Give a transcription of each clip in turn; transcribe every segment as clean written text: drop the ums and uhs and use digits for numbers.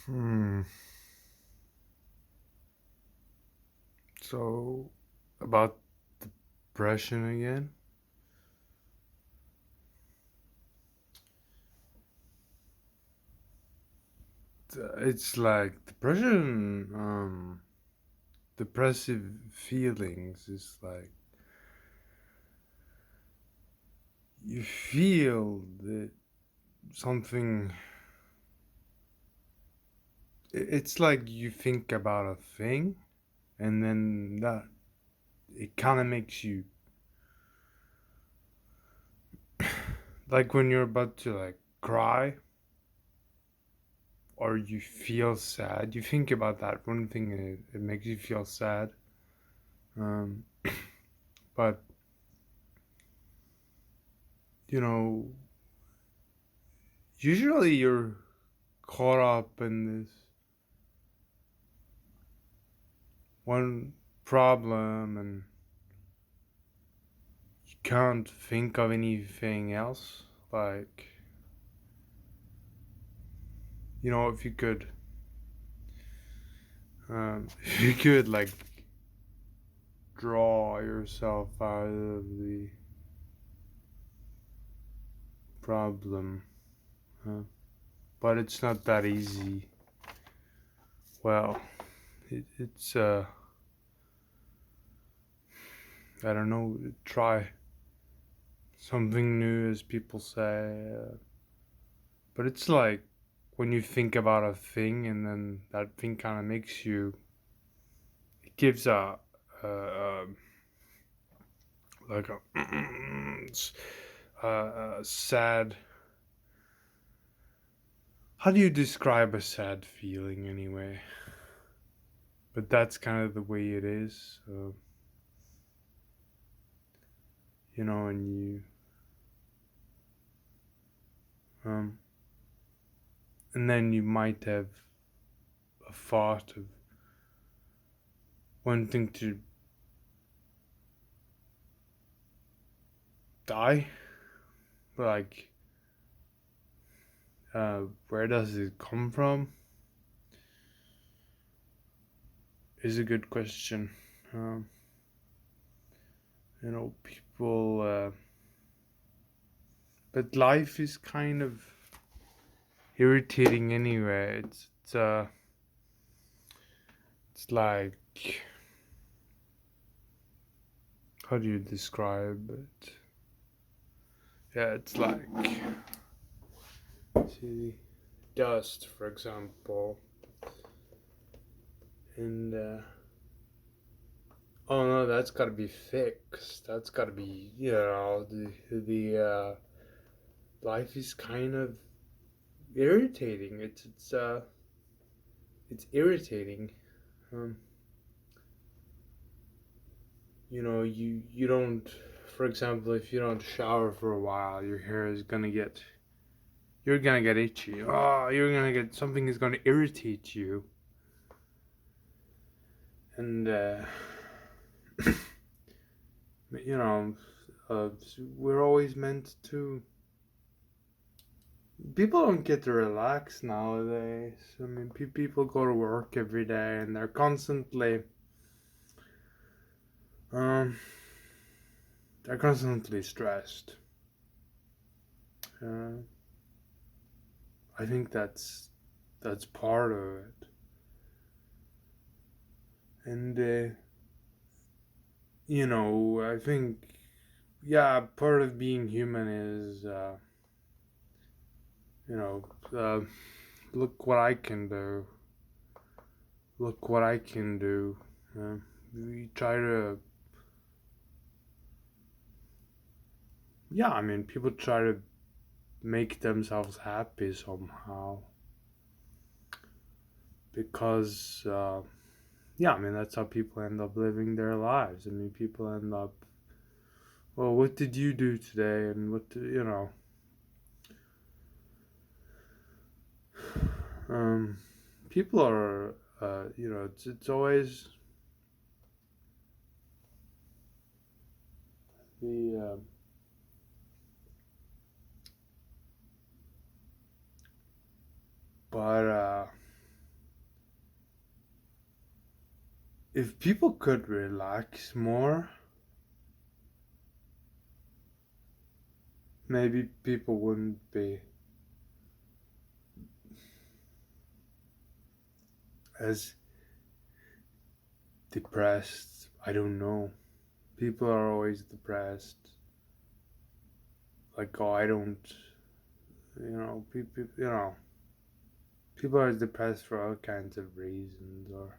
Hmm. So, about depression again. It's like depression, depressive feelings is like you feel that something, it's like you think about a thing and then that it kind of makes you, like when you're about to like cry or you feel sad, you think about that one thing and it makes you feel sad. Um, but you know, usually you're caught up in this one problem and you can't think of anything else. Like, if you could, if you could like draw yourself out of the problem, but it's not that easy. Well, it's I don't know. Try something new, as people say. But it's like when you think about a thing and then that thing kind of makes you, it gives a like a sad. How do you describe a sad feeling anyway? But that's kind of the way it is. And um, and then you might have a thought of wanting to die. Like, where does it come from? Is a good question. Um, people. But life is kind of irritating anyway. It's like, how do you describe it? Yeah, it's like, see, dust, for example, and oh no, that's got to be fixed. That's got to be, the life is kind of irritating. It's irritating. Um, you don't, for example, if you don't shower for a while, your hair is gonna get, you're gonna get itchy. Oh, you're gonna get, something is gonna irritate you. And, you know, we're always meant to, people don't get to relax nowadays. I mean, people go to work every day and they're constantly, um, they're constantly stressed. Uh, I think that's part of it. And I think, yeah, part of being human is, look what I can do. Look what I can do. Uh, we try to, yeah, I mean, people try to make themselves happy somehow because, yeah, I mean, that's how people end up living their lives. I mean, people end up, well, what did you do today? And um, people are, it's always the, but, if people could relax more, maybe people wouldn't be as depressed. I don't know. People are always depressed. Like, oh, I don't, people are depressed for all kinds of reasons or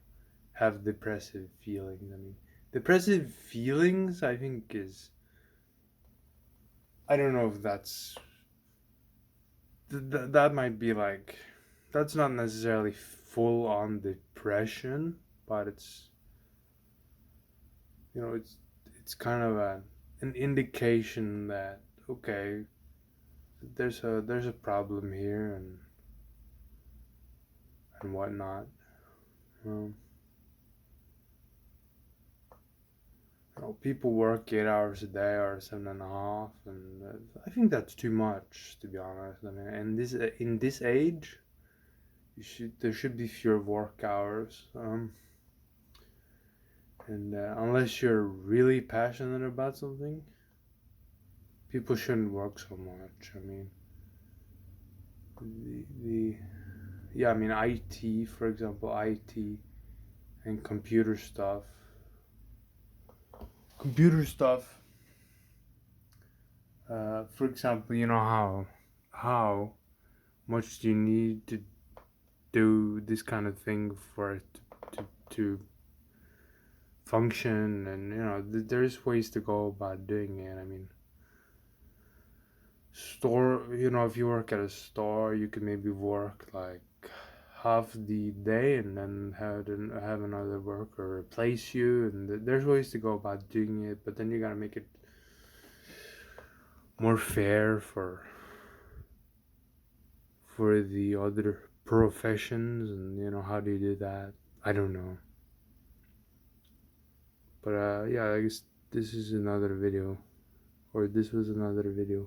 have depressive feelings. I mean, depressive feelings, I think, I don't know if that might be like, that's not necessarily full on depression, but it's kind of an indication that, okay, there's a problem here and whatnot. Um, People work 8 hours a day or 7.5, and I think that's too much, to be honest. I mean, and in this age, there should be fewer work hours. And unless you're really passionate about something, people shouldn't work so much. I mean, the yeah, I mean, IT, for example, IT and computer stuff. For example, you know how much do you need to do this kind of thing for it to function, and there's ways to go about doing it. I mean, store, if you work at a store, you can maybe work like half the day and then have another worker replace you, and there's ways to go about doing it, but then you gotta make it more fair for the other professions, and how do you do that? I don't know. But yeah, I guess this is another video, or this was another video.